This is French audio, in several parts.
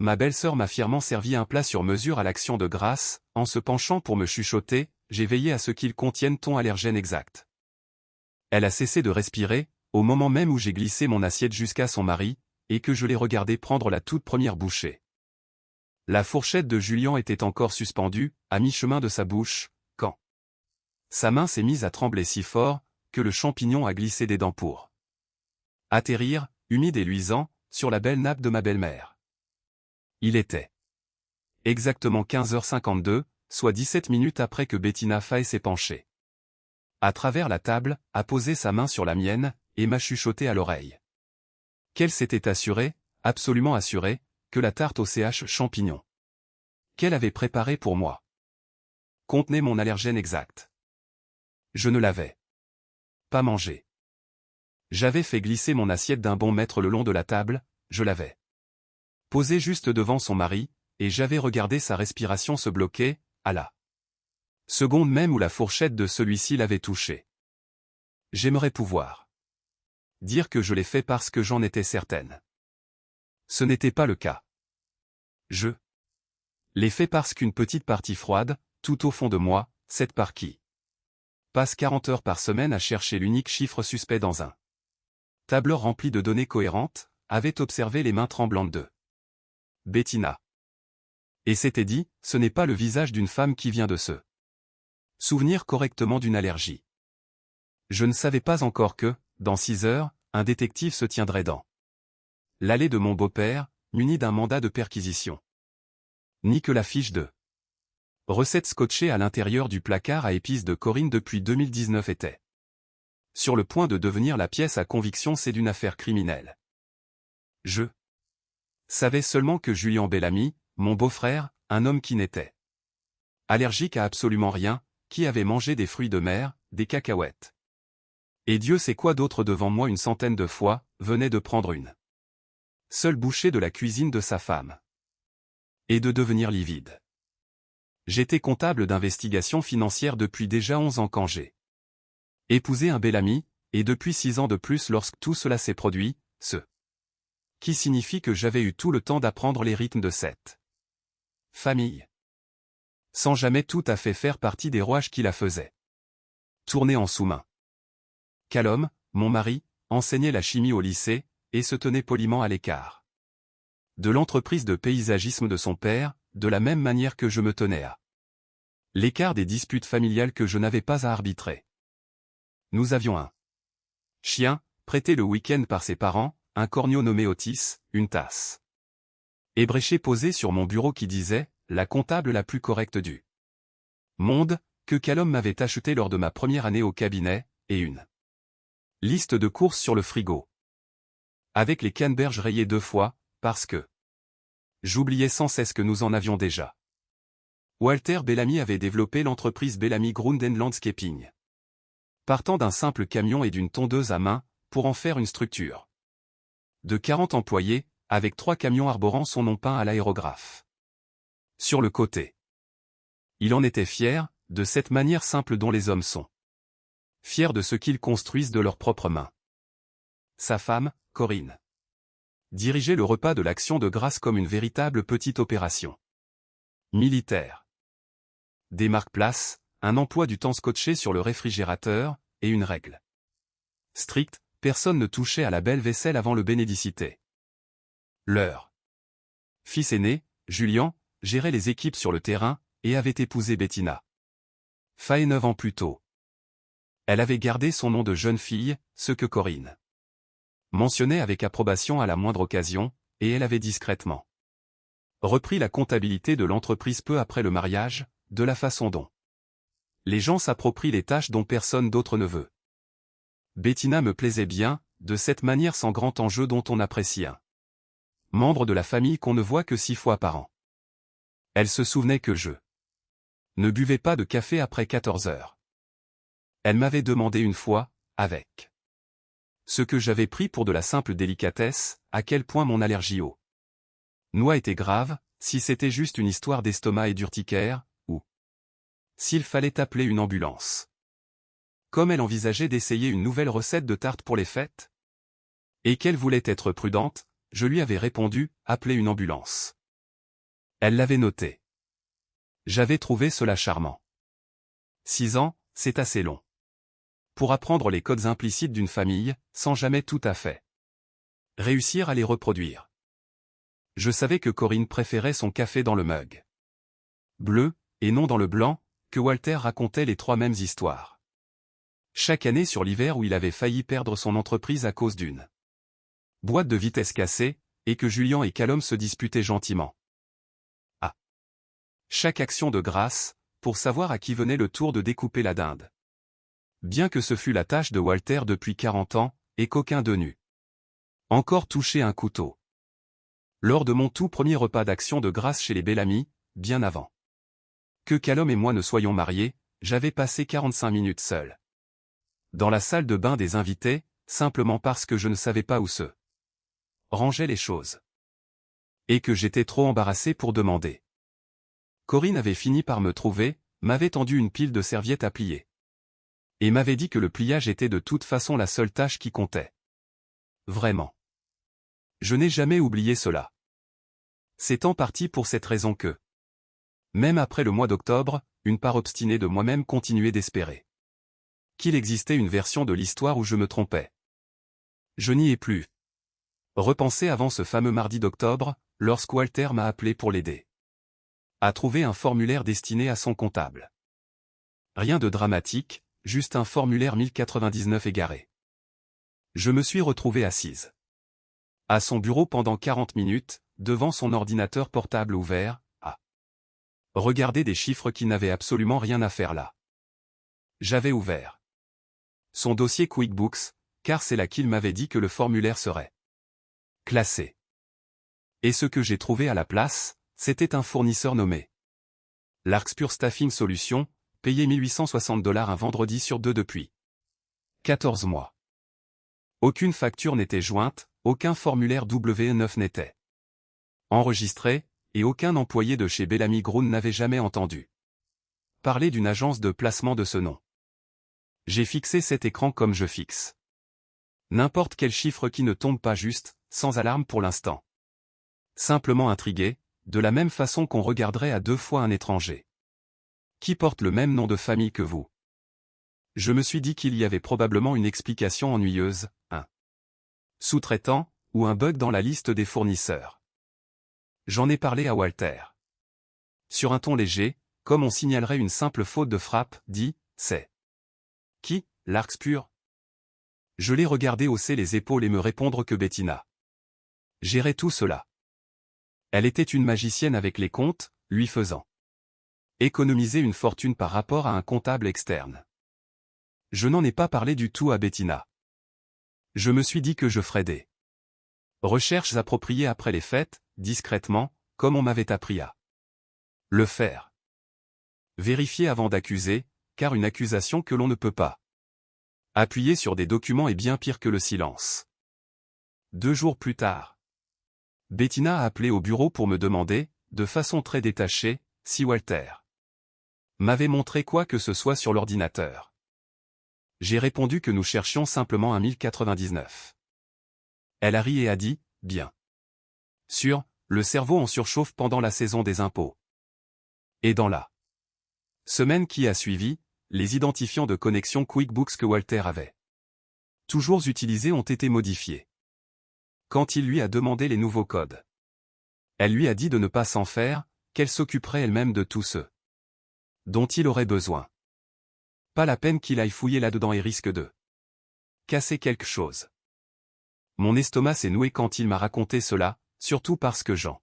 ma belle-sœur m'a fièrement servi un plat sur mesure à l'action de grâce, en se penchant pour me chuchoter, j'ai veillé à ce qu'il contienne ton allergène exact. Elle a cessé de respirer, au moment même où j'ai glissé mon assiette jusqu'à son mari, et que je l'ai regardé prendre la toute première bouchée. La fourchette de Julien était encore suspendue, à mi-chemin de sa bouche, quand sa main s'est mise à trembler si fort, que le champignon a glissé des dents pour atterrir, humide et luisant, sur la belle nappe de ma belle-mère. Il était exactement 15h52, soit 17 minutes après que Bettina Fay s'est penchée à travers la table, a posé sa main sur la mienne, et m'a chuchoté à l'oreille qu'elle s'était assurée, absolument assurée, que la tarte au CH champignon qu'elle avait préparée pour moi contenait mon allergène exact. Je ne l'avais pas mangé. J'avais fait glisser mon assiette d'un bon mètre le long de la table, je l'avais posée juste devant son mari, et j'avais regardé sa respiration se bloquer, à la seconde même où la fourchette de celui-ci l'avait touché. J'aimerais pouvoir dire que je l'ai fait parce que j'en étais certaine. Ce n'était pas le cas. Je l'ai fait parce qu'une petite partie froide, tout au fond de moi, cette part qui passe 40 heures par semaine à chercher l'unique chiffre suspect dans un tableur rempli de données cohérentes, avait observé les mains tremblantes de Bettina. Et s'était dit, ce n'est pas le visage d'une femme qui vient de se souvenir correctement d'une allergie. Je ne savais pas encore que, dans 6 heures, un détective se tiendrait dans l'allée de mon beau-père, muni d'un mandat de perquisition. Ni que la fiche de recette scotchée à l'intérieur du placard à épices de Corinne depuis 2019 était sur le point de devenir la pièce à conviction c'est d'une affaire criminelle. Je savais seulement que Julien Bellamy, mon beau-frère, un homme qui n'était allergique à absolument rien, qui avait mangé des fruits de mer, des cacahuètes. Et Dieu sait quoi d'autre devant moi une centaine de fois, venait de prendre une seule bouchée de la cuisine de sa femme. Et de devenir livide. J'étais comptable d'investigation financière depuis déjà 11 ans quand j'ai épousé un Bellamy, et depuis 6 ans de plus lorsque tout cela s'est produit, ce qui signifie que j'avais eu tout le temps d'apprendre les rythmes de cette famille. Sans jamais tout à fait faire partie des rouages qui la faisaient tourner en sous-main. Callum, mon mari, enseignait la chimie au lycée, et se tenait poliment à l'écart de l'entreprise de paysagisme de son père, de la même manière que je me tenais à l'écart des disputes familiales que je n'avais pas à arbitrer. Nous avions un chien, prêté le week-end par ses parents, un corneau nommé Otis, une tasse ébréchée posée sur mon bureau qui disait « la comptable la plus correcte du monde » que Callum m'avait acheté lors de ma première année au cabinet, et une liste de courses sur le frigo. Avec les canneberges rayées 2 fois, parce que j'oubliais sans cesse que nous en avions déjà. Walter Bellamy avait développé l'entreprise Bellamy Ground and Landscaping. Partant d'un simple camion et d'une tondeuse à main, pour en faire une structure de 40 employés, avec 3 camions arborant son nom peint à l'aérographe sur le côté. Il en était fier, de cette manière simple dont les hommes sont fiers de ce qu'ils construisent de leurs propres mains. Sa femme, Corinne, dirigeait le repas de l'Action de grâce comme une véritable petite opération militaire. Des marque-places, un emploi du temps scotché sur le réfrigérateur, et une règle stricte, personne ne touchait à la belle vaisselle avant le bénédicité. Leur fils aîné, Julien, gérait les équipes sur le terrain, et avait épousé Bettina Fay 9 ans plus tôt. Elle avait gardé son nom de jeune fille, ce que Corinne mentionnait avec approbation à la moindre occasion, et elle avait discrètement repris la comptabilité de l'entreprise peu après le mariage, de la façon dont les gens s'approprient les tâches dont personne d'autre ne veut. Bettina me plaisait bien, de cette manière sans grand enjeu dont on apprécie un membre de la famille qu'on ne voit que 6 fois par an. Elle se souvenait que je ne buvais pas de café après 14 heures. Elle m'avait demandé une fois, avec ce que j'avais pris pour de la simple délicatesse, à quel point mon allergie aux noix était grave, si c'était juste une histoire d'estomac et d'urticaire, ou s'il fallait appeler une ambulance. Comme elle envisageait d'essayer une nouvelle recette de tarte pour les fêtes, et qu'elle voulait être prudente, je lui avais répondu, appelez une ambulance. Elle l'avait noté. J'avais trouvé cela charmant. 6 ans, c'est assez long. Pour apprendre les codes implicites d'une famille, sans jamais tout à fait réussir à les reproduire. Je savais que Corinne préférait son café dans le mug bleu, et non dans le blanc, que Walter racontait les 3 mêmes histoires. Chaque année sur l'hiver où il avait failli perdre son entreprise à cause d'une boîte de vitesse cassée, et que Julian et Callum se disputaient gentiment. À chaque action de grâce, pour savoir à qui venait le tour de découper la dinde. Bien que ce fût la tâche de Walter depuis 40 ans, et qu'aucun d'eux n'eût encore touché un couteau. Lors de mon tout premier repas d'action de grâce chez les Bellamy, bien avant que Callum et moi ne soyons mariés, j'avais passé 45 minutes seul dans la salle de bain des invités, simplement parce que je ne savais pas où se rangeaient les choses. Et que j'étais trop embarrassé pour demander. Corinne avait fini par me trouver, m'avait tendu une pile de serviettes à plier. Et m'avait dit que le pliage était de toute façon la seule tâche qui comptait. Vraiment. Je n'ai jamais oublié cela. C'est en partie pour cette raison que, même après le mois d'octobre, une part obstinée de moi-même continuait d'espérer qu'il existait une version de l'histoire où je me trompais. Je n'y ai plus repensé avant ce fameux mardi d'octobre, lorsque Walter m'a appelé pour l'aider à trouver un formulaire destiné à son comptable. Rien de dramatique, juste un formulaire 1099 égaré. Je me suis retrouvé assise à son bureau pendant 40 minutes, devant son ordinateur portable ouvert, à regarder des chiffres qui n'avaient absolument rien à faire là. J'avais ouvert son dossier QuickBooks, car c'est là qu'il m'avait dit que le formulaire serait classé. Et ce que j'ai trouvé à la place, c'était un fournisseur nommé Larkspur Staffing Solutions, payé $1860 un vendredi sur 2 depuis 14 mois. Aucune facture n'était jointe, aucun formulaire W9 n'était enregistré, et aucun employé de chez Bellamy Groen n'avait jamais entendu parler d'une agence de placement de ce nom. J'ai fixé cet écran comme je fixe n'importe quel chiffre qui ne tombe pas juste, sans alarme pour l'instant. Simplement intrigué, de la même façon qu'on regarderait à 2 fois un étranger qui porte le même nom de famille que vous. Je me suis dit qu'il y avait probablement une explication ennuyeuse, un sous-traitant, ou un bug dans la liste des fournisseurs. J'en ai parlé à Walter. Sur un ton léger, comme on signalerait une simple faute de frappe, dit, c'est qui, Larkspur? Je l'ai regardé hausser les épaules et me répondre que Bettina gérait tout cela. Elle était une magicienne avec les comptes, lui faisant économiser une fortune par rapport à un comptable externe. Je n'en ai pas parlé du tout à Bettina. Je me suis dit que je ferais des recherches appropriées après les fêtes, discrètement, comme on m'avait appris à le faire. Vérifier avant d'accuser, car une accusation que l'on ne peut pas appuyer sur des documents est bien pire que le silence. 2 jours plus tard, Bettina a appelé au bureau pour me demander, de façon très détachée, si Walter m'avait montré quoi que ce soit sur l'ordinateur. J'ai répondu que nous cherchions simplement un 1099. Elle a ri et a dit, bien sûr, le cerveau en surchauffe pendant la saison des impôts. Et dans la semaine qui a suivi, les identifiants de connexion QuickBooks que Walter avait toujours utilisés ont été modifiés. Quand il lui a demandé les nouveaux codes, elle lui a dit de ne pas s'en faire, qu'elle s'occuperait elle-même de tout ce dont il aurait besoin. Pas la peine qu'il aille fouiller là-dedans et risque de casser quelque chose. Mon estomac s'est noué quand il m'a raconté cela, surtout parce que Jean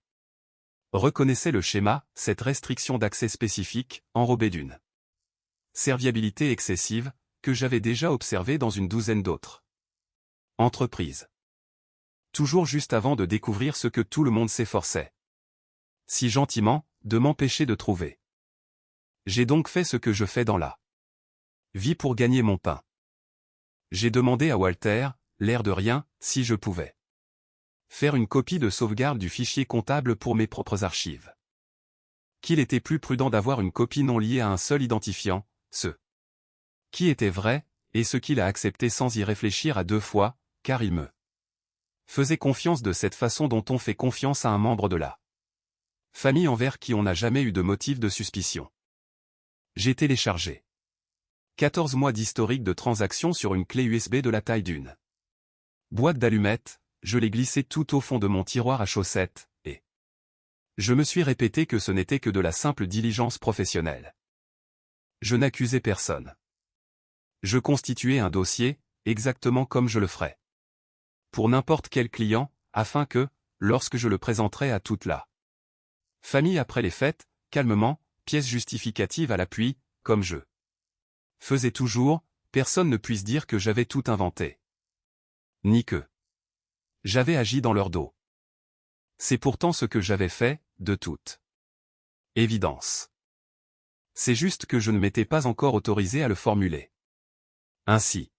reconnaissait le schéma, cette restriction d'accès spécifique, enrobée d'une serviabilité excessive, que j'avais déjà observée dans une douzaine d'autres entreprises. Toujours juste avant de découvrir ce que tout le monde s'efforçait si gentiment, de m'empêcher de trouver. J'ai donc fait ce que je fais dans la vie pour gagner mon pain. J'ai demandé à Walter, l'air de rien, si je pouvais faire une copie de sauvegarde du fichier comptable pour mes propres archives. Qu'il était plus prudent d'avoir une copie non liée à un seul identifiant, ce qui était vrai, et ce qu'il a accepté sans y réfléchir à 2 fois, car il me faisait confiance de cette façon dont on fait confiance à un membre de la Famille envers qui on n'a jamais eu de motif de suspicion. J'ai téléchargé 14 mois d'historique de transactions sur une clé USB de la taille d'une boîte d'allumettes, je l'ai glissé tout au fond de mon tiroir à chaussettes, et je me suis répété que ce n'était que de la simple diligence professionnelle. Je n'accusais personne. Je constituais un dossier, exactement comme je le ferais pour n'importe quel client, afin que, lorsque je le présenterai à toute la famille après les fêtes, calmement, pièce justificative à l'appui, comme je faisais toujours, personne ne puisse dire que j'avais tout inventé. Ni que j'avais agi dans leur dos. C'est pourtant ce que j'avais fait, de toute évidence. C'est juste que je ne m'étais pas encore autorisé à le formuler ainsi.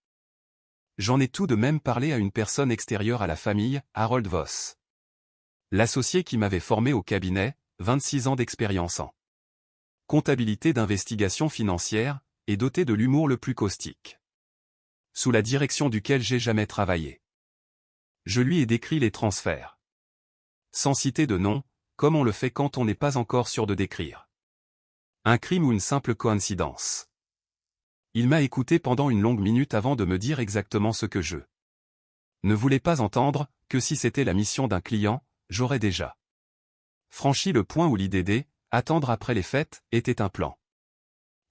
J'en ai tout de même parlé à une personne extérieure à la famille, Harold Voss. L'associé qui m'avait formé au cabinet, 26 ans d'expérience en comptabilité d'investigation financière, et doté de l'humour le plus caustique, sous la direction duquel j'ai jamais travaillé. Je lui ai décrit les transferts. Sans citer de nom, comme on le fait quand on n'est pas encore sûr de décrire un crime ou une simple coïncidence. Il m'a écouté pendant une longue minute avant de me dire exactement ce que je ne voulais pas entendre, que si c'était la mission d'un client, j'aurais déjà franchi le point où l'IDD, attendre après les fêtes, était un plan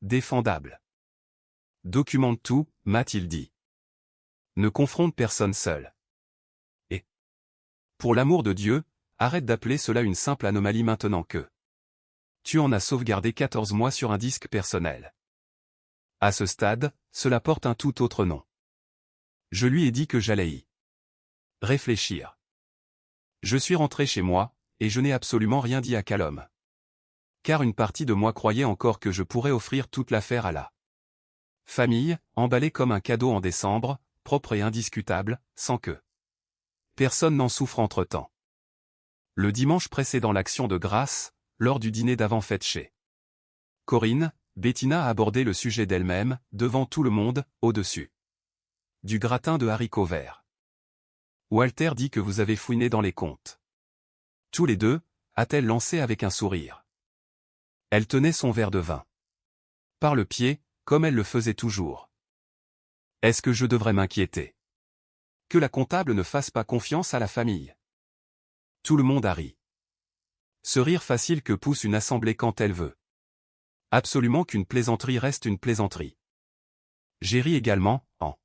défendable. Documente tout, m'a-t-il dit. Ne confronte personne seul. Et pour l'amour de Dieu, arrête d'appeler cela une simple anomalie maintenant que tu en as sauvegardé 14 mois sur un disque personnel. À ce stade, cela porte un tout autre nom. Je lui ai dit que j'allais y réfléchir. Je suis rentré chez moi, et je n'ai absolument rien dit à Callum. Car une partie de moi croyait encore que je pourrais offrir toute l'affaire à la famille, emballée comme un cadeau en décembre, propre et indiscutable, sans que personne n'en souffre entre-temps. Le dimanche précédant l'Action de grâce, lors du dîner d'avant-fête chez Corinne, Bettina a abordé le sujet d'elle-même, devant tout le monde, au-dessus du gratin de haricots verts. Walter dit que vous avez fouiné dans les comptes. Tous les deux, a-t-elle lancé avec un sourire. Elle tenait son verre de vin par le pied, comme elle le faisait toujours. Est-ce que je devrais m'inquiéter que la comptable ne fasse pas confiance à la famille? Tout le monde a ri. Ce rire facile que pousse une assemblée quand elle veut absolument qu'une plaisanterie reste une plaisanterie. J'ai ri également, en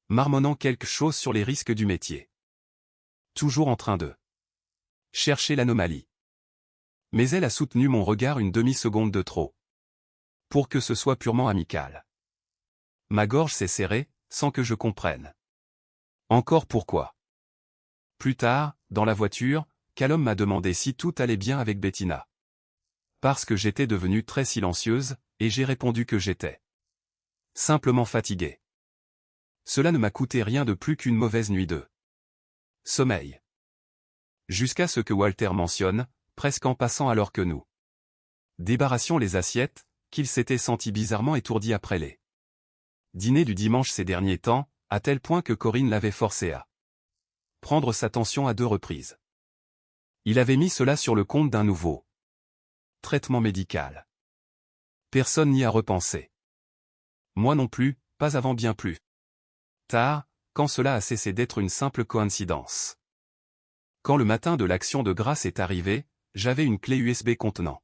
marmonnant quelque chose sur les risques du métier. Toujours en train de chercher l'anomalie. Mais elle a soutenu mon regard une demi-seconde de trop. Pour que ce soit purement amical. Ma gorge s'est serrée, sans que je comprenne encore pourquoi. Plus tard, dans la voiture, Callum m'a demandé si tout allait bien avec Bettina. Parce que j'étais devenue très silencieuse, et j'ai répondu que j'étais simplement fatigué. Cela ne m'a coûté rien de plus qu'une mauvaise nuit de sommeil. Jusqu'à ce que Walter mentionne, presque en passant alors que nous débarrassions les assiettes, qu'il s'était senti bizarrement étourdi après les dîners du dimanche ces derniers temps, à tel point que Corinne l'avait forcé à prendre sa tension à 2 reprises. Il avait mis cela sur le compte d'un nouveau traitement médical. Personne n'y a repensé. Moi non plus, pas avant bien plus tard, quand cela a cessé d'être une simple coïncidence. Quand le matin de l'Action de grâce est arrivé, j'avais une clé USB contenant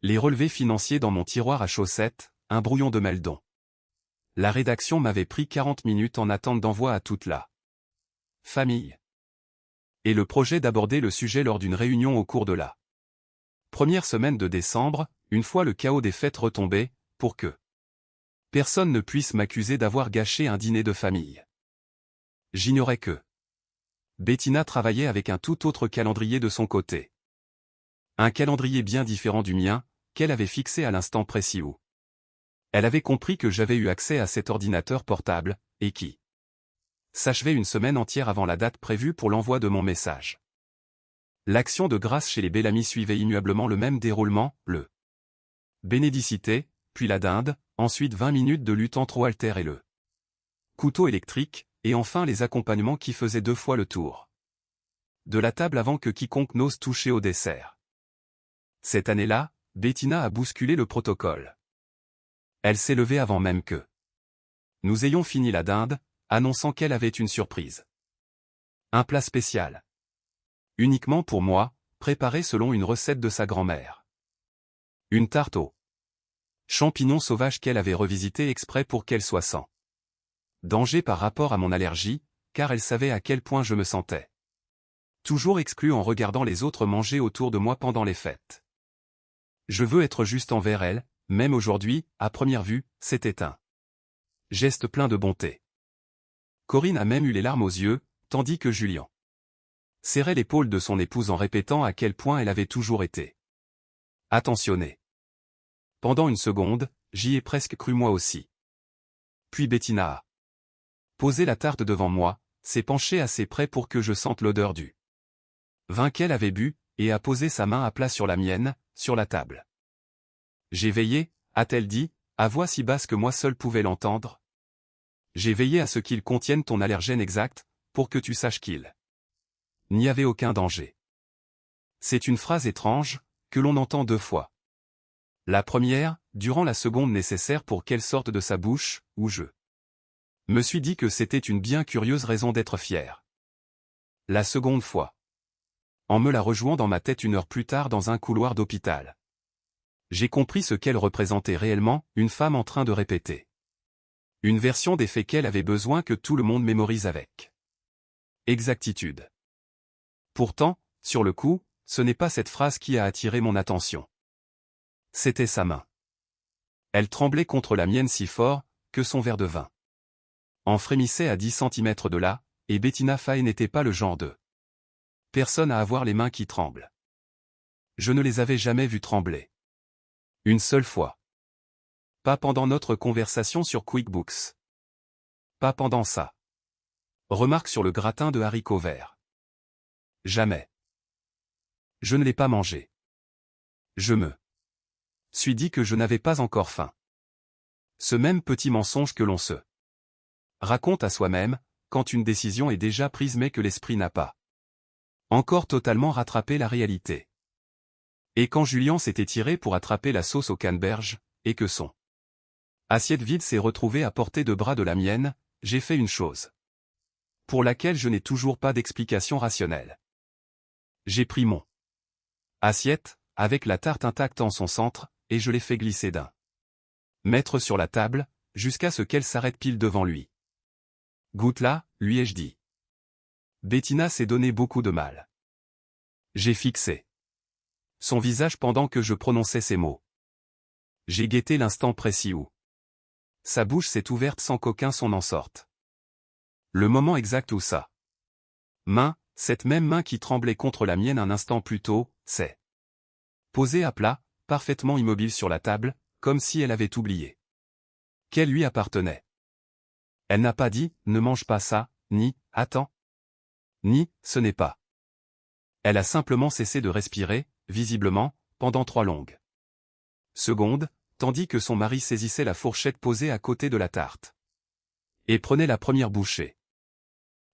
les relevés financiers dans mon tiroir à chaussettes, un brouillon de Meldon. La rédaction m'avait pris 40 minutes en attente d'envoi à toute la famille. Et le projet d'aborder le sujet lors d'une réunion au cours de la première semaine de décembre, une fois le chaos des fêtes retombé, pour que personne ne puisse m'accuser d'avoir gâché un dîner de famille. J'ignorais que Bettina travaillait avec un tout autre calendrier de son côté. Un calendrier bien différent du mien, qu'elle avait fixé à l'instant précis où elle avait compris que j'avais eu accès à cet ordinateur portable, et qui s'achevait une semaine entière avant la date prévue pour l'envoi de mon message. L'Action de grâce chez les Bellamy suivait immuablement le même déroulement, le bénédicité, puis la dinde, ensuite 20 minutes de lutte entre Walter et le couteau électrique, et enfin les accompagnements qui faisaient 2 fois le tour de la table avant que quiconque n'ose toucher au dessert. Cette année-là, Bettina a bousculé le protocole. Elle s'est levée avant même que nous ayons fini la dinde, annonçant qu'elle avait une surprise. Un plat spécial. Uniquement pour moi, préparé selon une recette de sa grand-mère. Une tarte aux champignons sauvages qu'elle avait revisité exprès pour qu'elle soit sans danger par rapport à mon allergie, car elle savait à quel point je me sentais toujours exclu en regardant les autres manger autour de moi pendant les fêtes. Je veux être juste envers elle, même aujourd'hui, à première vue, c'était un geste plein de bonté. Corinne a même eu les larmes aux yeux, tandis que Julien serrait l'épaule de son épouse en répétant à quel point elle avait toujours été attentionnée. Pendant une seconde, j'y ai presque cru moi aussi. Puis Bettina a posé la tarte devant moi, s'est penchée assez près pour que je sente l'odeur du vin qu'elle avait bu, et a posé sa main à plat sur la mienne, sur la table. J'ai veillé, a-t-elle dit, à voix si basse que moi seul pouvais l'entendre. J'ai veillé à ce qu'il contienne ton allergène exact, pour que tu saches qu'il n'y avait aucun danger. C'est une phrase étrange, que l'on entend 2 fois. La première, durant la seconde nécessaire pour qu'elle sorte de sa bouche, où je me suis dit que c'était une bien curieuse raison d'être fier. La seconde fois, en me la rejouant dans ma tête 1 heure plus tard dans un couloir d'hôpital. J'ai compris ce qu'elle représentait réellement, une femme en train de répéter une version des faits qu'elle avait besoin que tout le monde mémorise avec exactitude. Pourtant, sur le coup, ce n'est pas cette phrase qui a attiré mon attention. C'était sa main. Elle tremblait contre la mienne si fort, que son verre de vin en frémissait à 10 centimètres de là, et Bettina Fay n'était pas le genre de personne à avoir les mains qui tremblent. Je ne les avais jamais vues trembler. Une seule fois. Pas pendant notre conversation sur QuickBooks. Pas pendant ça. Remarque sur le gratin de haricots verts. Jamais. Je ne l'ai pas mangé. Je me suis dit que je n'avais pas encore faim. Ce même petit mensonge que l'on se raconte à soi-même, quand une décision est déjà prise mais que l'esprit n'a pas encore totalement rattrapé la réalité. Et quand Julien s'est étiré pour attraper la sauce au canneberge, et que son assiette vide s'est retrouvée à portée de bras de la mienne, j'ai fait une chose pour laquelle je n'ai toujours pas d'explication rationnelle. J'ai pris mon assiette, avec la tarte intacte en son centre, et je l'ai fait glisser d'un mètre sur la table, jusqu'à ce qu'elle s'arrête pile devant lui. Goûte là, lui ai-je dit. Bettina s'est donné beaucoup de mal. J'ai fixé son visage pendant que je prononçais ces mots. J'ai guetté l'instant précis où sa bouche s'est ouverte sans qu'aucun son en sorte. Le moment exact où sa main, cette même main qui tremblait contre la mienne un instant plus tôt, s'est posée à plat, parfaitement immobile sur la table, comme si elle avait oublié qu'elle lui appartenait. Elle n'a pas dit « ne mange pas ça », ni « attends », ni « ce n'est pas ». Elle a simplement cessé de respirer, visiblement, pendant 3 longues secondes, tandis que son mari saisissait la fourchette posée à côté de la tarte et prenait la première bouchée.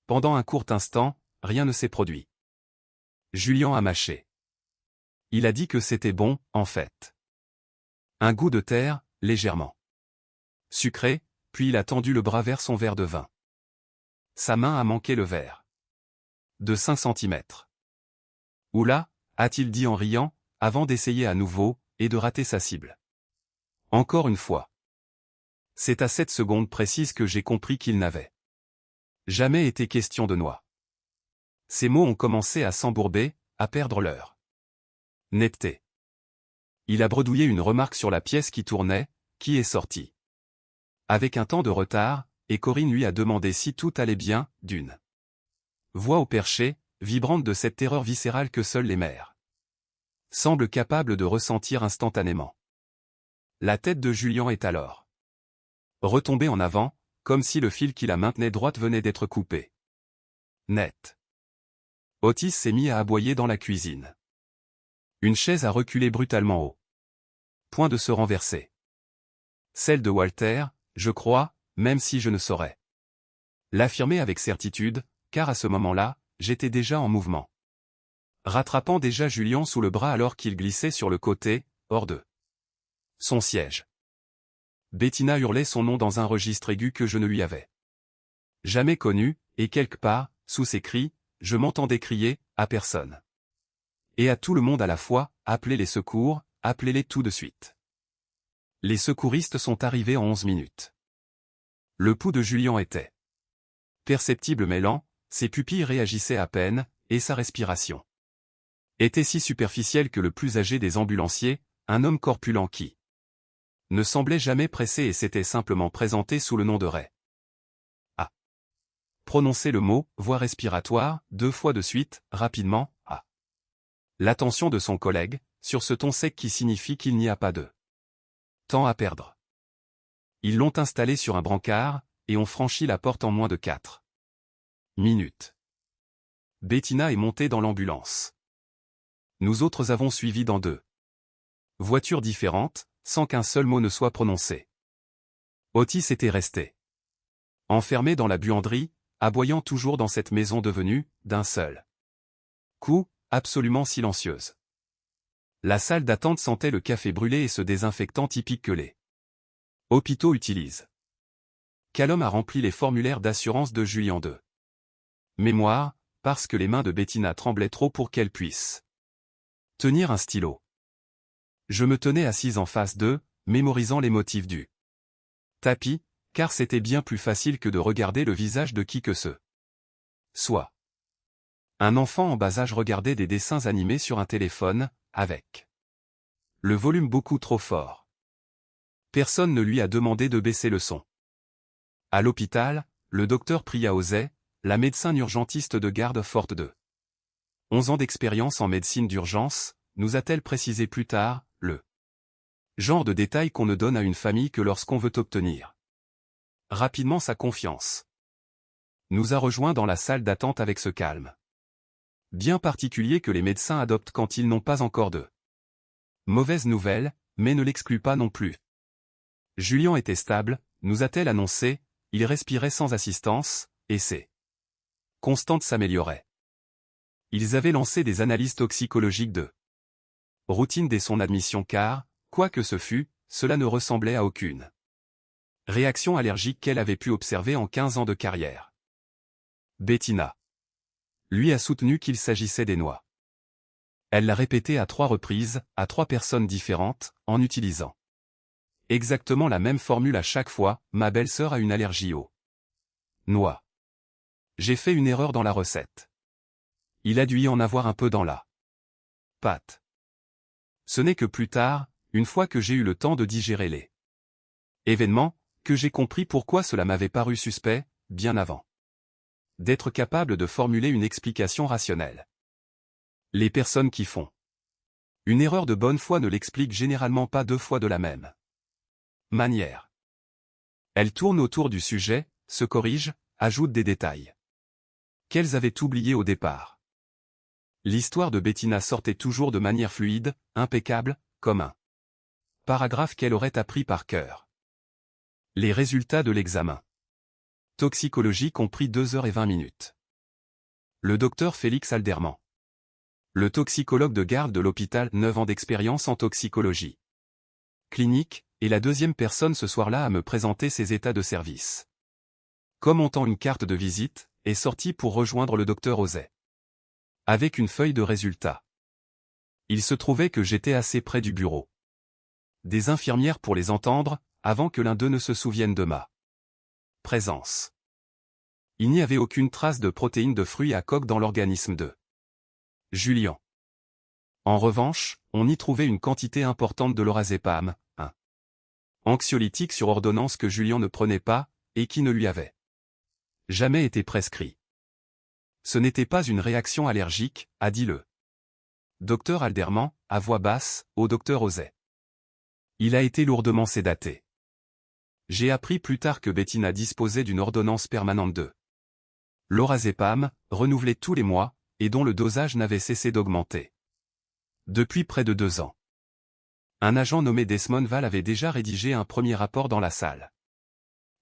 Pendant un court instant, rien ne s'est produit. Julien a mâché. Il a dit que c'était bon, en fait. Un goût de terre, légèrement sucré, puis il a tendu le bras vers son verre de vin. Sa main a manqué le verre. De 5 centimètres. Oula, a-t-il dit en riant, avant d'essayer à nouveau, et de rater sa cible. Encore une fois. C'est à cette seconde précise que j'ai compris qu'il n'avait jamais été question de noix. Ces mots ont commencé à s'embourber, à perdre leur netteté. Il a bredouillé une remarque sur la pièce qui tournait, qui est sortie avec un temps de retard, et Corinne lui a demandé si tout allait bien, d'une voix au perché, vibrante de cette terreur viscérale que seules les mères semblent capables de ressentir instantanément. La tête de Julien est alors retombée en avant, comme si le fil qui la maintenait droite venait d'être coupé. Net. Otis s'est mis à aboyer dans la cuisine. Une chaise a reculé brutalement au point de se renverser. Celle de Walter, je crois, même si je ne saurais l'affirmer avec certitude, car à ce moment-là, j'étais déjà en mouvement. rattrapant déjà Julien sous le bras alors qu'il glissait sur le côté, hors de son siège. Bettina hurlait son nom dans un registre aigu que je ne lui avais jamais connu, et quelque part, sous ses cris, je m'entendais crier, à personne. Et à tout le monde à la fois, appelez les secours, appelez-les tout de suite. Les secouristes sont arrivés en 11 minutes. Le pouls de Julien était perceptible mais lent, ses pupilles réagissaient à peine, et sa respiration était si superficielle que le plus âgé des ambulanciers, un homme corpulent qui ne semblait jamais pressé et s'était simplement présenté sous le nom de Ray, a prononcé le mot « voie respiratoire » 2 fois de suite, rapidement, à l'attention de son collègue, sur ce ton sec qui signifie qu'il n'y a pas de temps à perdre. Ils l'ont installé sur un brancard, et ont franchi la porte en moins de 4 minutes. Bettina est montée dans l'ambulance. Nous autres avons suivi dans 2 voitures différentes, sans qu'un seul mot ne soit prononcé. Otis était resté enfermé dans la buanderie, aboyant toujours dans cette maison devenue, d'un seul coup, absolument silencieuse. La salle d'attente sentait le café brûlé et ce désinfectant typique que les hôpitaux utilisent. Callum a rempli les formulaires d'assurance de Julien de mémoire, parce que les mains de Bettina tremblaient trop pour qu'elle puisse tenir un stylo. Je me tenais assise en face d'eux, mémorisant les motifs du tapis, car c'était bien plus facile que de regarder le visage de qui que ce soit. Un enfant en bas âge regardait des dessins animés sur un téléphone, avec le volume beaucoup trop fort. Personne ne lui a demandé de baisser le son. À l'hôpital, le docteur Priya Osei, la médecin urgentiste de garde forte de 11 ans d'expérience en médecine d'urgence, nous a-t-elle précisé plus tard, le genre de détail qu'on ne donne à une famille que lorsqu'on veut obtenir rapidement sa confiance. Nous a rejoints dans la salle d'attente avec ce calme bien particulier que les médecins adoptent quand ils n'ont pas encore de mauvaises nouvelles, mais ne l'excluent pas non plus. Julien était stable, nous a-t-elle annoncé, il respirait sans assistance, et ses constantes s'amélioraient. Ils avaient lancé des analyses toxicologiques de routine dès son admission car, quoi que ce fût, cela ne ressemblait à aucune réaction allergique qu'elle avait pu observer en 15 ans de carrière. Bettina lui a soutenu qu'il s'agissait des noix. Elle l'a répété à 3 reprises, à 3 personnes différentes, en utilisant exactement la même formule à chaque fois, ma belle-sœur a une allergie aux noix. J'ai fait une erreur dans la recette. Il a dû y en avoir un peu dans la pâte. Ce n'est que plus tard, une fois que j'ai eu le temps de digérer les événements, que j'ai compris pourquoi cela m'avait paru suspect, bien avant d'être capable de formuler une explication rationnelle. Les personnes qui font une erreur de bonne foi ne l'expliquent généralement pas 2 fois de la même manière. Elles tournent autour du sujet, se corrigent, ajoutent des détails qu'elles avaient oubliés au départ. L'histoire de Bettina sortait toujours de manière fluide, impeccable, comme un paragraphe qu'elle aurait appris par cœur. Les résultats de l'examen toxicologique ont pris 2h20. Le docteur Félix Alderman, le toxicologue de garde de l'hôpital, 9 ans d'expérience en toxicologie clinique, est la 2e personne ce soir-là à me présenter ses états de service. Commentant une carte de visite, est sorti pour rejoindre le docteur Osei avec une feuille de résultats. Il se trouvait que j'étais assez près du bureau des infirmières pour les entendre, avant que l'un d'eux ne se souvienne de ma présence. Il n'y avait aucune trace de protéines de fruits à coque dans l'organisme de Julien. En revanche, on y trouvait une quantité importante de lorazépam, un anxiolytique sur ordonnance que Julien ne prenait pas, et qui ne lui avait jamais été prescrit. Ce n'était pas une réaction allergique, a dit le docteur Alderman, à voix basse, au docteur Osei. Il a été lourdement sédaté. J'ai appris plus tard que Bettina disposait d'une ordonnance permanente de lorazépam, renouvelée tous les mois, et dont le dosage n'avait cessé d'augmenter depuis près de 2 ans. Un agent nommé Desmond Val avait déjà rédigé un premier rapport dans la salle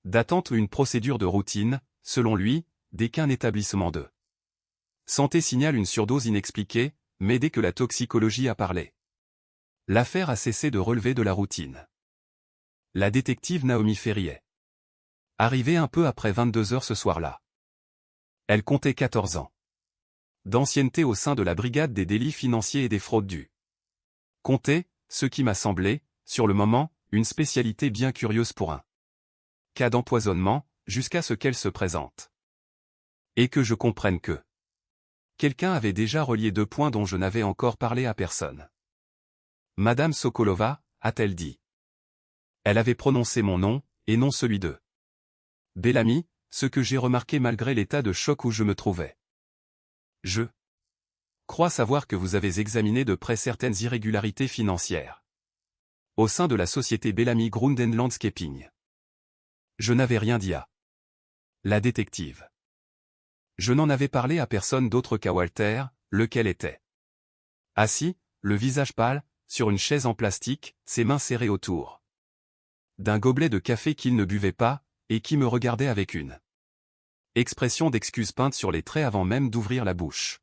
d'attente ou une procédure de routine, selon lui, dès qu'un établissement de santé signale une surdose inexpliquée, mais dès que la toxicologie a parlé, l'affaire a cessé de relever de la routine. La détective Naomi Ferrier. Arrivée un peu après 22 heures ce soir-là. Elle comptait 14 ans d'ancienneté au sein de la brigade des délits financiers et des fraudes dues. Comptait, ce qui m'a semblé, sur le moment, une spécialité bien curieuse pour un cas d'empoisonnement, jusqu'à ce qu'elle se présente. Et que je comprenne que quelqu'un avait déjà relié 2 points dont je n'avais encore parlé à personne. Madame Sokolova, a-t-elle dit. Elle avait prononcé mon nom, et non celui de Bellamy, ce que j'ai remarqué malgré l'état de choc où je me trouvais. Je crois savoir que vous avez examiné de près certaines irrégularités financières au sein de la société Bellamy Grunden Landscaping. Je n'avais rien dit à la détective. Je n'en avais parlé à personne d'autre qu'à Walter, lequel était assis, le visage pâle, sur une chaise en plastique, ses mains serrées autour d'un gobelet de café qu'il ne buvait pas, et qui me regardait avec une expression d'excuse peinte sur les traits avant même d'ouvrir la bouche.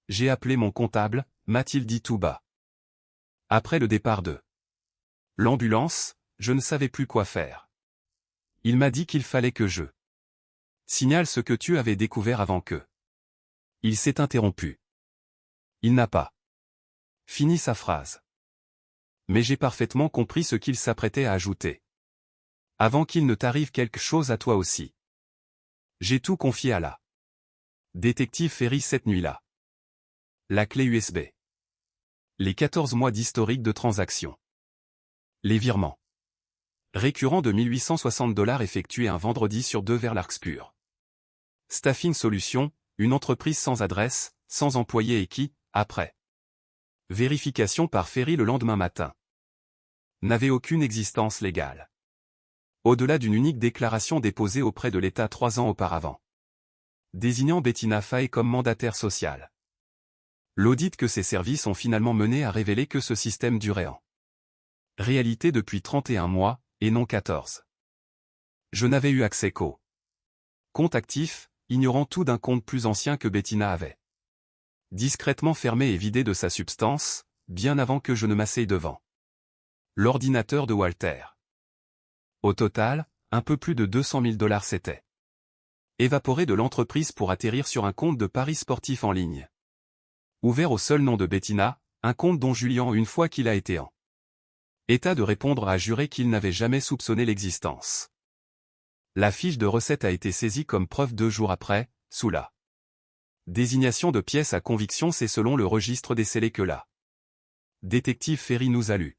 J'ai appelé mon comptable, m'a-t-il dit tout bas. Après le départ de l'ambulance, je ne savais plus quoi faire. Il m'a dit qu'il fallait que je signale ce que tu avais découvert avant que. Il s'est interrompu. Il n'a pas fini sa phrase. Mais j'ai parfaitement compris ce qu'il s'apprêtait à ajouter. Avant qu'il ne t'arrive quelque chose à toi aussi. J'ai tout confié à la détective Ferry cette nuit-là. La clé USB. Les 14 mois d'historique de transactions. Les virements récurrents de $1860 effectués un vendredi sur 2 vers Larkspur. Staffing Solutions, une entreprise sans adresse, sans employés et qui, après vérification par Ferry le lendemain matin, n'avait aucune existence légale. Au-delà d'une unique déclaration déposée auprès de l'État 3 ans auparavant, désignant Bettina Fay comme mandataire social. L'audit que ces services ont finalement mené a révélé que ce système durait en réalité depuis 31 mois, et non 14. Je n'avais eu accès qu'au compte actif, ignorant tout d'un compte plus ancien que Bettina avait discrètement fermé et vidé de sa substance, bien avant que je ne m'asseye devant l'ordinateur de Walter. Au total, un peu plus de $200 000 s'étaient évaporés de l'entreprise pour atterrir sur un compte de paris sportif en ligne. Ouvert au seul nom de Bettina, un compte dont Julien, une fois qu'il a été en état de répondre, a juré qu'il n'avait jamais soupçonné l'existence. La fiche de recette a été saisie comme preuve 2 jours après, sous la désignation de pièces à conviction. C'est selon le registre des scellés que la détective Ferry nous a lu.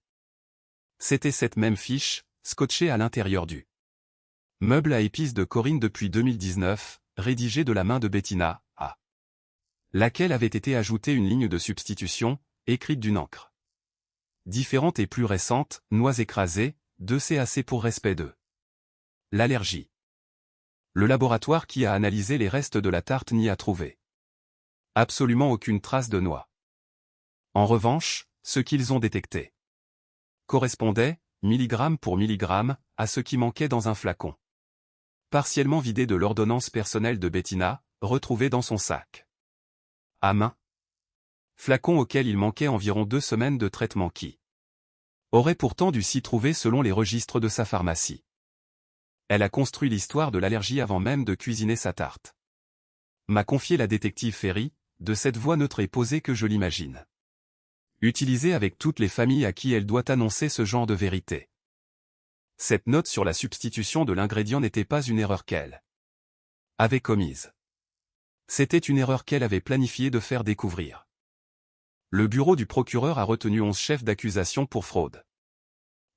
C'était cette même fiche, scotchée à l'intérieur du meuble à épices de Corinne depuis 2019, rédigée de la main de Bettina, à laquelle avait été ajoutée une ligne de substitution, écrite d'une encre différente et plus récente, noix écrasées, 2 CAC pour respect de l'allergie. Le laboratoire qui a analysé les restes de la tarte n'y a trouvé absolument aucune trace de noix. En revanche, ce qu'ils ont détecté correspondait, milligramme pour milligramme, à ce qui manquait dans un flacon partiellement vidé de l'ordonnance personnelle de Bettina, retrouvée dans son sac à main. Flacon auquel il manquait environ 2 semaines de traitement qui aurait pourtant dû s'y trouver selon les registres de sa pharmacie. Elle a construit l'histoire de l'allergie avant même de cuisiner sa tarte. M'a confié la détective Ferry, de cette voix neutre et posée que je l'imagine utilisée avec toutes les familles à qui elle doit annoncer ce genre de vérité. Cette note sur la substitution de l'ingrédient n'était pas une erreur qu'elle avait commise. C'était une erreur qu'elle avait planifié de faire découvrir. Le bureau du procureur a retenu 11 chefs d'accusation pour fraude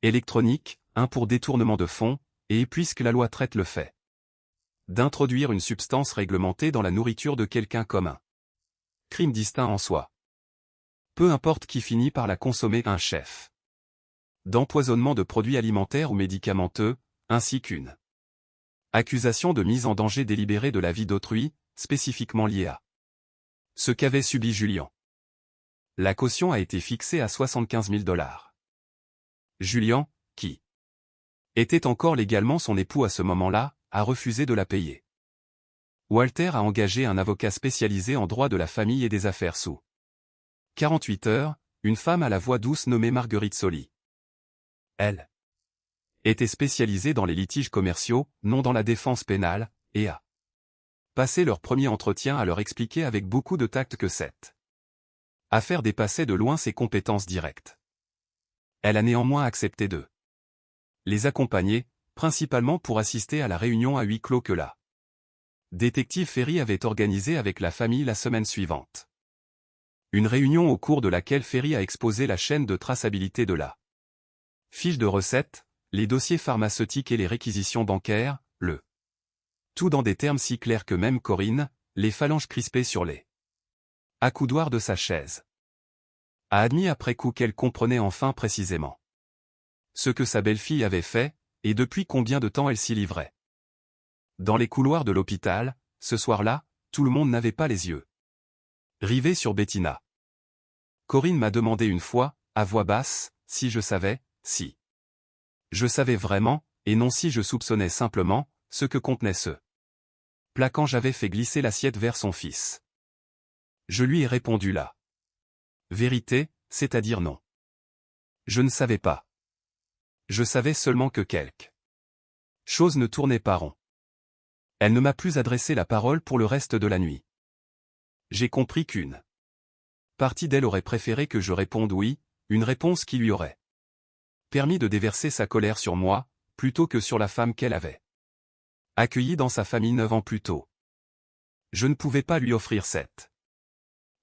électronique, 1 pour détournement de fonds, et puisque la loi traite le fait d'introduire une substance réglementée dans la nourriture de quelqu'un comme un crime distinct en soi. Peu importe qui finit par la consommer, un chef d'empoisonnement de produits alimentaires ou médicamenteux, ainsi qu'une accusation de mise en danger délibérée de la vie d'autrui, spécifiquement liée à ce qu'avait subi Julien. La caution a été fixée à $75 000. Julien, qui était encore légalement son époux à ce moment-là, a refusé de la payer. Walter a engagé un avocat spécialisé en droit de la famille et des affaires sous 48 heures, une femme à la voix douce nommée Marguerite Soli. Elle était spécialisée dans les litiges commerciaux, non dans la défense pénale, et a passé leur premier entretien à leur expliquer avec beaucoup de tact que cette affaire dépassait de loin ses compétences directes. Elle a néanmoins accepté de les accompagner, principalement pour assister à la réunion à huis clos que la détective Ferry avait organisée avec la famille la semaine suivante. Une réunion au cours de laquelle Ferry a exposé la chaîne de traçabilité de la fiche de recettes, les dossiers pharmaceutiques et les réquisitions bancaires, le tout dans des termes si clairs que même Corinne, les phalanges crispées sur les accoudoirs de sa chaise, a admis après coup qu'elle comprenait enfin précisément ce que sa belle-fille avait fait, et depuis combien de temps elle s'y livrait. Dans les couloirs de l'hôpital, ce soir-là, tout le monde n'avait pas les yeux rivés sur Bettina. Corinne m'a demandé une fois, à voix basse, si je savais, si je savais vraiment, et non si je soupçonnais simplement, ce que contenait ce plat quand j'avais fait glisser l'assiette vers son fils. Je lui ai répondu la vérité, c'est-à-dire non. Je ne savais pas. Je savais seulement que quelque chose ne tournait pas rond. Elle ne m'a plus adressé la parole pour le reste de la nuit. J'ai compris qu'une partie d'elle aurait préféré que je réponde oui, une réponse qui lui aurait permis de déverser sa colère sur moi, plutôt que sur la femme qu'elle avait accueillie dans sa famille 9 ans plus tôt. Je ne pouvais pas lui offrir cette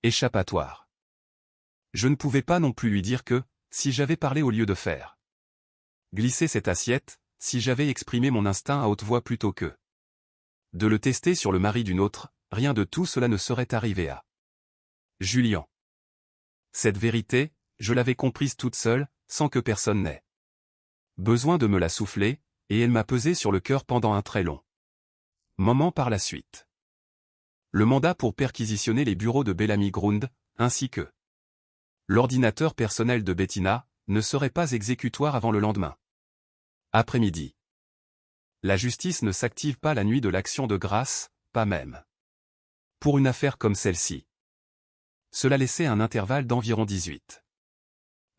échappatoire. Je ne pouvais pas non plus lui dire que, si j'avais parlé au lieu de faire glisser cette assiette, si j'avais exprimé mon instinct à haute voix plutôt que de le tester sur le mari d'une autre, rien de tout cela ne serait arrivé à Julien. Cette vérité, je l'avais comprise toute seule, sans que personne n'ait besoin de me la souffler, et elle m'a pesé sur le cœur pendant un très long moment par la suite. Le mandat pour perquisitionner les bureaux de Bellamy Grund, ainsi que l'ordinateur personnel de Bettina, ne serait pas exécutoire avant le lendemain après-midi. La justice ne s'active pas la nuit de l'action de grâce, pas même pour une affaire comme celle-ci. Cela laissait un intervalle d'environ 18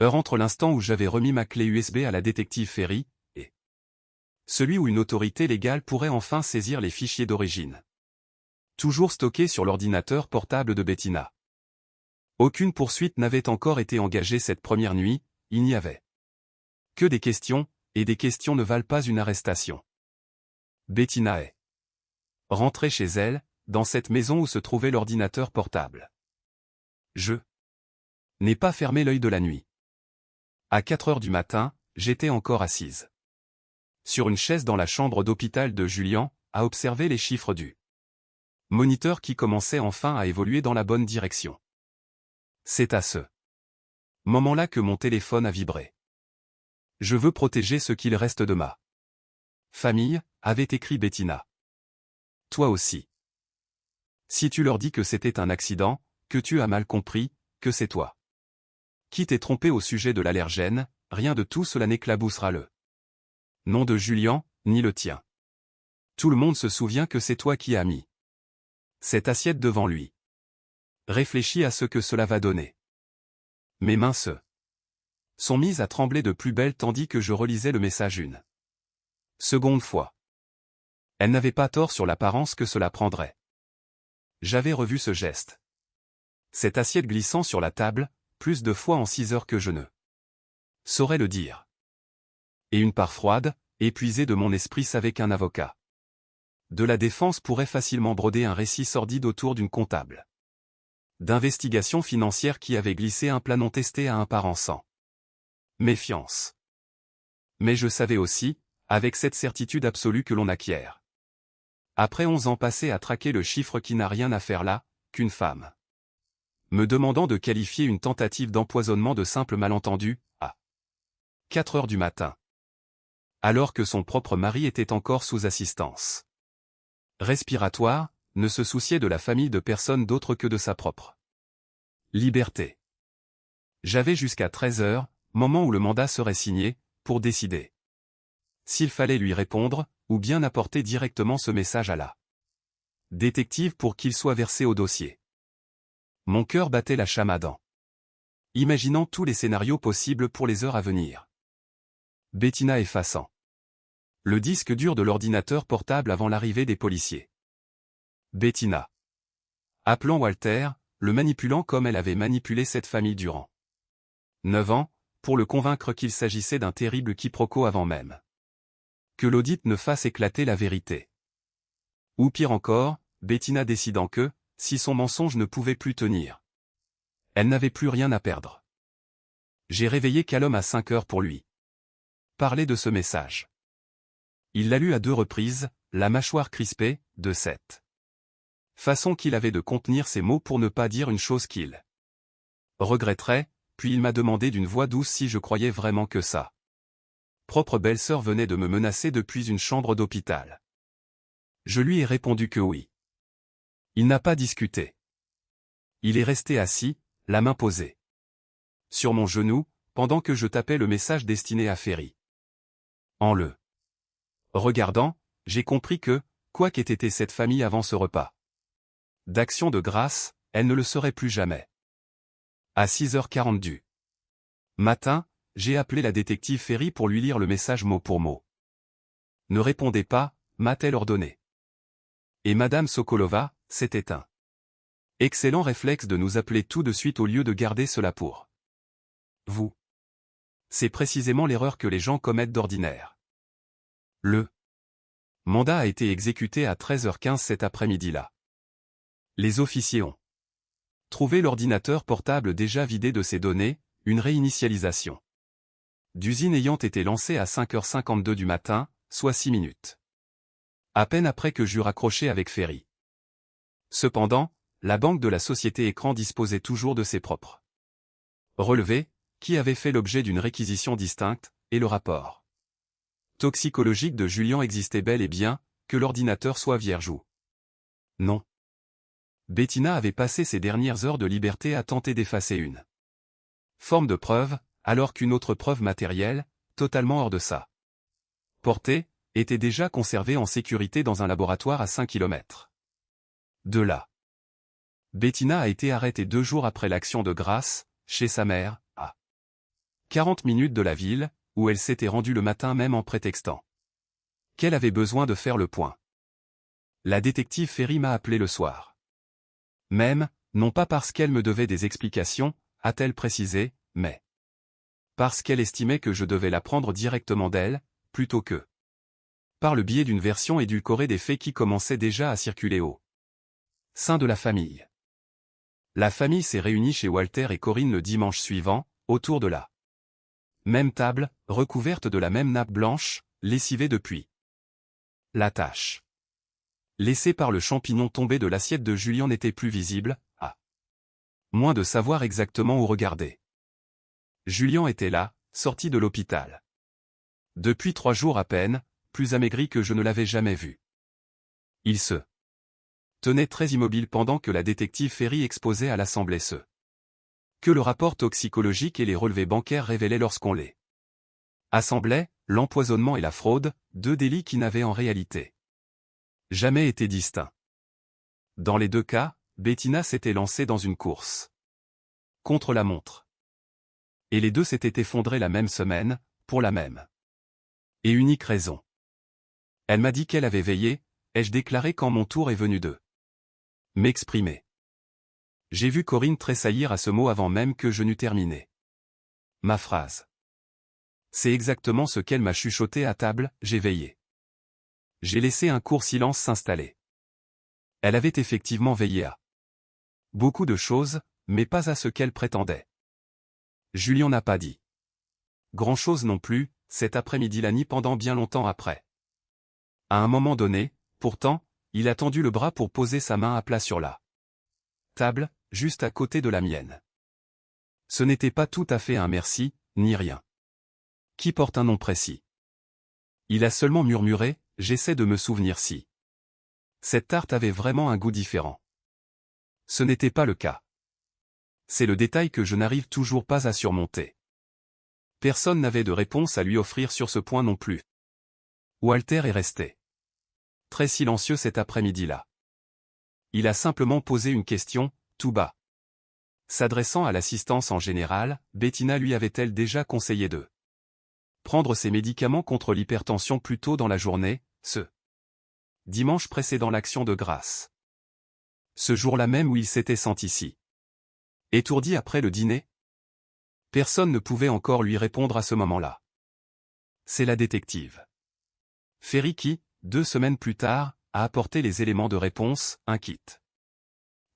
heures entre l'instant où j'avais remis ma clé USB à la détective Ferry, et celui où une autorité légale pourrait enfin saisir les fichiers d'origine toujours stockés sur l'ordinateur portable de Bettina. Aucune poursuite n'avait encore été engagée cette première nuit, il n'y avait que des questions, et des questions ne valent pas une arrestation. Bettina est rentrée chez elle, dans cette maison où se trouvait l'ordinateur portable. Je n'ai pas fermé l'œil de la nuit. À 4 heures du matin, j'étais encore assise sur une chaise dans la chambre d'hôpital de Julien, à observer les chiffres du moniteur qui commençait enfin à évoluer dans la bonne direction. C'est à ce moment-là que mon téléphone a vibré. Je veux protéger ce qu'il reste de ma famille, avait écrit Bettina. Toi aussi. Si tu leur dis que c'était un accident, que tu as mal compris, que c'est toi qui t'es trompé au sujet de l'allergène, rien de tout cela n'éclaboussera le nom de Julien, ni le tien. Tout le monde se souvient que c'est toi qui as mis cette assiette devant lui. Réfléchis à ce que cela va donner. Mes mains sont mises à trembler de plus belle tandis que je relisais le message une seconde fois. Elle n'avait pas tort sur l'apparence que cela prendrait. J'avais revu ce geste. Cette assiette glissant sur la table, plus de fois en 6 heures que je ne saurais le dire. Et une part froide, épuisée de mon esprit savait qu'un avocat de la défense pourrait facilement broder un récit sordide autour d'une comptable d'investigation financière qui avait glissé un plat non testé à un parent sans méfiance. Mais je savais aussi, avec cette certitude absolue que l'on acquiert après 11 ans passés à traquer le chiffre qui n'a rien à faire là, qu'une femme me demandant de qualifier une tentative d'empoisonnement de simple malentendu, à 4 heures du matin. Alors que son propre mari était encore sous assistance respiratoire, ne se souciait de la famille de personne d'autre que de sa propre liberté. J'avais jusqu'à 13 heures, moment où le mandat serait signé, pour décider s'il fallait lui répondre, ou bien apporter directement ce message à la détective pour qu'il soit versé au dossier. Mon cœur battait la chamade en imaginant tous les scénarios possibles pour les heures à venir. Bettina effaçant le disque dur de l'ordinateur portable avant l'arrivée des policiers. Bettina appelant Walter, le manipulant comme elle avait manipulé cette famille durant 9 ans, pour le convaincre qu'il s'agissait d'un terrible quiproquo avant même que l'audit ne fasse éclater la vérité. Ou pire encore, Bettina décidant que, si son mensonge ne pouvait plus tenir, elle n'avait plus rien à perdre. J'ai réveillé Callum à 5 heures pour lui parler de ce message. Il l'a lu à 2 reprises, la mâchoire crispée, de cette façon qu'il avait de contenir ses mots pour ne pas dire une chose qu'il regretterait, puis il m'a demandé d'une voix douce si je croyais vraiment que sa propre belle-sœur venait de me menacer depuis une chambre d'hôpital. Je lui ai répondu que oui. Il n'a pas discuté. Il est resté assis, la main posée sur mon genou, pendant que je tapais le message destiné à Ferry. En le regardant, j'ai compris que, quoi qu'ait été cette famille avant ce repas d'action de grâce, elle ne le serait plus jamais. À 6h40 du matin, j'ai appelé la détective Ferry pour lui lire le message mot pour mot. Ne répondez pas, m'a-t-elle ordonné. Et Madame Sokolova s'était un excellent réflexe de nous appeler tout de suite au lieu de garder cela pour vous. C'est précisément l'erreur que les gens commettent d'ordinaire. Le mandat a été exécuté à 13h15 cet après-midi-là. Les officiers ont trouvé l'ordinateur portable déjà vidé de ses données, une réinitialisation d'usine ayant été lancée à 5h52 du matin, soit 6 minutes. À peine après que j'eus raccroché avec Ferry. Cependant, la banque de la société Écran disposait toujours de ses propres relevés, qui avaient fait l'objet d'une réquisition distincte, et le rapport toxicologique de Julian existait bel et bien, que l'ordinateur soit vierge ou non. Bettina avait passé ses dernières heures de liberté à tenter d'effacer une forme de preuve, alors qu'une autre preuve matérielle, totalement hors de sa portée, était déjà conservée en sécurité dans un laboratoire à 5 km de là. Bettina a été arrêtée 2 jours après l'action de grâce, chez sa mère, à 40 minutes de la ville, où elle s'était rendue le matin même en prétextant qu'elle avait besoin de faire le point. La détective Ferry m'a appelé le soir. Même, non pas parce qu'elle me devait des explications, a-t-elle précisé, mais parce qu'elle estimait que je devais l'apprendre directement d'elle, plutôt que par le biais d'une version édulcorée des faits qui commençaient déjà à circuler au sein de la famille. La famille s'est réunie chez Walter et Corinne le dimanche suivant, autour de la même table, recouverte de la même nappe blanche, lessivée depuis la tache laissée par le champignon tombé de l'assiette de Julien n'était plus visible, à moins de savoir exactement où regarder. Julien était là, sorti de l'hôpital. Depuis 3 jours à peine, plus amaigri que je ne l'avais jamais vu. Il se tenait très immobile pendant que la détective Ferry exposait à l'Assemblée ce que le rapport toxicologique et les relevés bancaires révélaient lorsqu'on les assemblait, l'empoisonnement et la fraude, 2 délits qui n'avaient en réalité jamais été distincts. Dans les 2 cas, Bettina s'était lancée dans une course contre la montre. Et les 2 s'étaient effondrés la même semaine, pour la même et unique raison. Elle m'a dit qu'elle avait veillé, ai-je déclaré quand mon tour est venu de m'exprimer. J'ai vu Corinne tressaillir à ce mot avant même que je n'eus terminé ma phrase. C'est exactement ce qu'elle m'a chuchoté à table, j'ai veillé. J'ai laissé un court silence s'installer. Elle avait effectivement veillé à beaucoup de choses, mais pas à ce qu'elle prétendait. Julien n'a pas dit grand-chose non plus, cet après-midi-là ni pendant bien longtemps après. À un moment donné, pourtant, il a tendu le bras pour poser sa main à plat sur la table, juste à côté de la mienne. Ce n'était pas tout à fait un merci, ni rien qui porte un nom précis. Il a seulement murmuré, j'essaie de me souvenir si cette tarte avait vraiment un goût différent. Ce n'était pas le cas. C'est le détail que je n'arrive toujours pas à surmonter. Personne n'avait de réponse à lui offrir sur ce point non plus. Walter est resté très silencieux cet après-midi-là. Il a simplement posé une question, tout bas. S'adressant à l'assistance en général, Bettina lui avait-elle déjà conseillé de prendre ses médicaments contre l'hypertension plus tôt dans la journée, ce dimanche précédant l'action de grâce. Ce jour-là même où il s'était senti si étourdi après le dîner? Personne ne pouvait encore lui répondre à ce moment-là. C'est la détective Ferry qui, 2 semaines plus tard, a apporté les éléments de réponse, un kit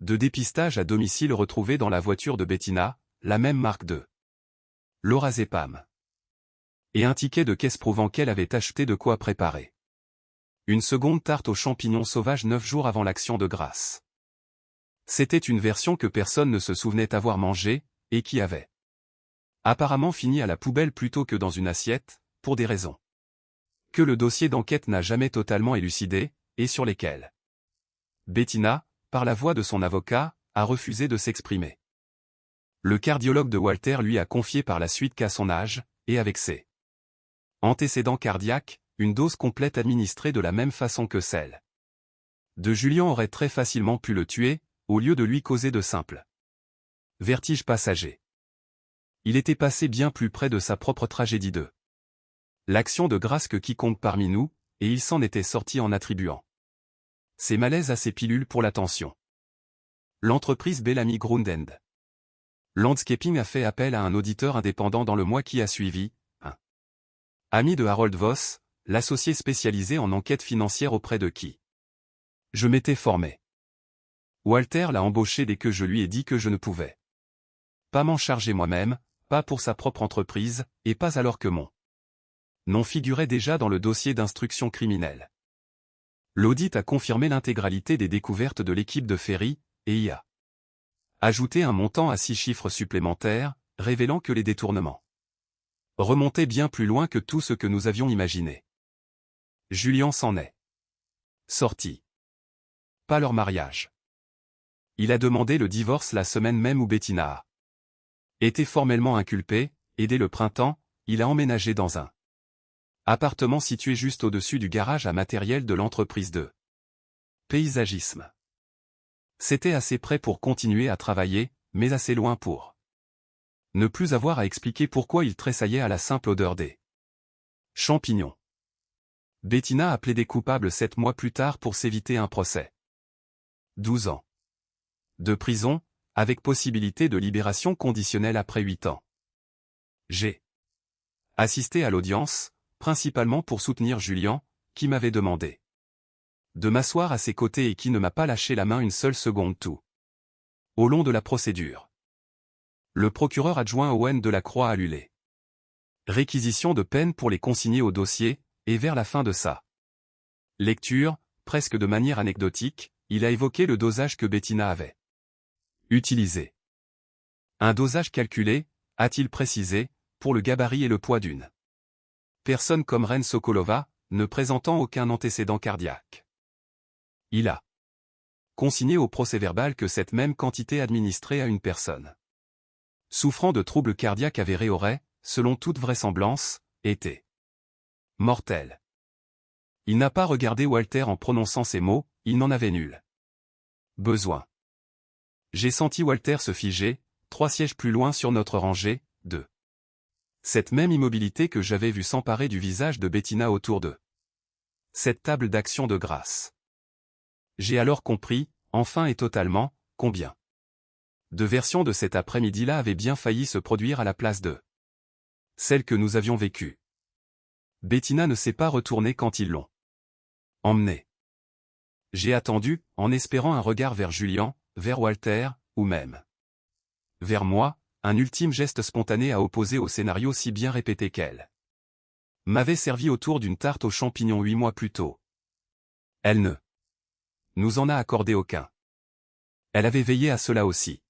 de dépistage à domicile retrouvé dans la voiture de Bettina, la même marque de lorazépam. Et un ticket de caisse prouvant qu'elle avait acheté de quoi préparer une seconde tarte aux champignons sauvages 9 jours avant l'action de grâce. C'était une version que personne ne se souvenait avoir mangée, et qui avait apparemment fini à la poubelle plutôt que dans une assiette, pour des raisons que le dossier d'enquête n'a jamais totalement élucidées, et sur lesquelles Bettina, par la voix de son avocat, a refusé de s'exprimer. Le cardiologue de Walter lui a confié par la suite qu'à son âge, et avec ses antécédents cardiaques, une dose complète administrée de la même façon que celle de Julien aurait très facilement pu le tuer, au lieu de lui causer de simples vertiges passagers. Il était passé bien plus près de sa propre tragédie de l'action de grâce que quiconque parmi nous, et il s'en était sorti en attribuant ses malaises à ses pilules pour l'attention. L'entreprise Bellamy Ground & Landscaping a fait appel à un auditeur indépendant dans le mois qui a suivi, un ami de Harold Voss, l'associé spécialisé en enquête financière auprès de qui je m'étais formé. Walter l'a embauché dès que je lui ai dit que je ne pouvais pas m'en charger moi-même, pas pour sa propre entreprise, et pas alors que mon nom figurait déjà dans le dossier d'instruction criminelle. L'audit a confirmé l'intégralité des découvertes de l'équipe de Ferry, et y a ajouté un montant à 6 chiffres supplémentaires, révélant que les détournements remontaient bien plus loin que tout ce que nous avions imaginé. Julien s'en est sorti. Pas leur mariage. Il a demandé le divorce la semaine même où Bettina a été formellement inculpée, et dès le printemps, il a emménagé dans un appartement situé juste au-dessus du garage à matériel de l'entreprise de paysagisme. C'était assez près pour continuer à travailler, mais assez loin pour ne plus avoir à expliquer pourquoi il tressaillait à la simple odeur des champignons. Bettina a plaidé coupable 7 mois plus tard pour s'éviter un procès. 12 ans de prison, avec possibilité de libération conditionnelle après 8 ans. J'ai assisté à l'audience, principalement pour soutenir Julien, qui m'avait demandé de m'asseoir à ses côtés et qui ne m'a pas lâché la main une seule seconde tout au long de la procédure. Le procureur adjoint Owen Delacroix a lu les réquisitions de peine pour les consigner au dossier, et vers la fin de sa lecture, presque de manière anecdotique, il a évoqué le dosage que Bettina avait utilisé. Un dosage calculé, a-t-il précisé, pour le gabarit et le poids d'une personne comme Reine Sokolova, ne présentant aucun antécédent cardiaque. Il a consigné au procès-verbal que cette même quantité administrée à une personne souffrant de troubles cardiaques avérés aurait, selon toute vraisemblance, été mortelle. Il n'a pas regardé Walter en prononçant ces mots, il n'en avait nul besoin. J'ai senti Walter se figer, 3 sièges plus loin sur notre rangée, de cette même immobilité que j'avais vu s'emparer du visage de Bettina autour de cette table d'action de grâce. J'ai alors compris, enfin et totalement, combien de versions de cet après-midi-là avaient bien failli se produire à la place de celle que nous avions vécue. Bettina ne s'est pas retournée quand ils l'ont emmenée. J'ai attendu, en espérant un regard vers Julien, vers Walter, ou même vers moi, un ultime geste spontané à opposer au scénario si bien répété qu'elle m'avait servi autour d'une tarte aux champignons 8 mois plus tôt. Elle ne nous en a accordé aucun. Elle avait veillé à cela aussi.